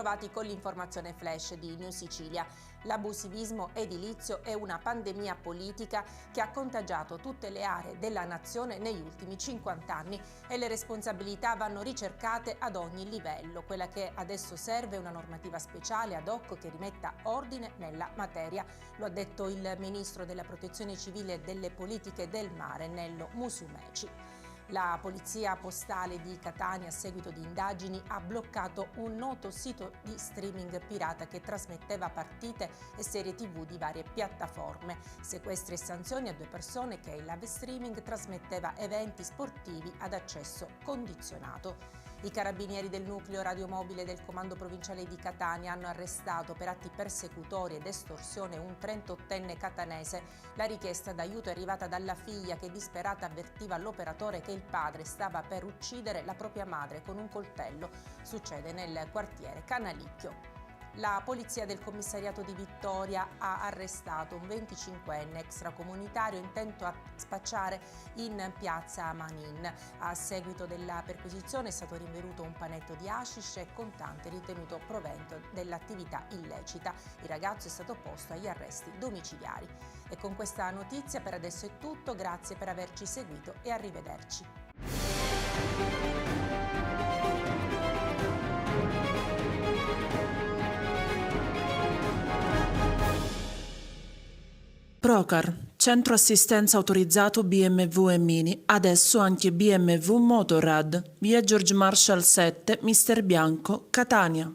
bentrovati con l'informazione flash di New Sicilia. L'abusivismo edilizio è una pandemia politica che ha contagiato tutte le aree della nazione negli ultimi 50 anni e le responsabilità vanno ricercate ad ogni livello. Quella che adesso serve è una normativa speciale ad hoc che rimetta ordine nella materia. Lo ha detto il ministro della Protezione Civile e delle Politiche del Mare, Nello Musumeci. La polizia postale di Catania, a seguito di indagini, ha bloccato un noto sito di streaming pirata che trasmetteva partite e serie TV di varie piattaforme. Sequestri e sanzioni a 2 persone che in live streaming trasmetteva eventi sportivi ad accesso condizionato. I carabinieri del nucleo radiomobile del Comando Provinciale di Catania hanno arrestato per atti persecutori ed estorsione un 38enne catanese. La richiesta d'aiuto è arrivata dalla figlia che disperata avvertiva l'operatore che il padre stava per uccidere la propria madre con un coltello. Succede nel quartiere Canalicchio. La polizia del commissariato di Vittoria ha arrestato un 25enne extracomunitario intento a spacciare in piazza Manin. A seguito della perquisizione è stato rinvenuto un panetto di hashish e contante ritenuto provento dell'attività illecita. Il ragazzo è stato posto agli arresti domiciliari. E con questa notizia per adesso è tutto, grazie per averci seguito e arrivederci. Procar, centro assistenza autorizzato BMW e Mini, adesso anche BMW Motorrad, via George Marshall 7, Mister Bianco, Catania.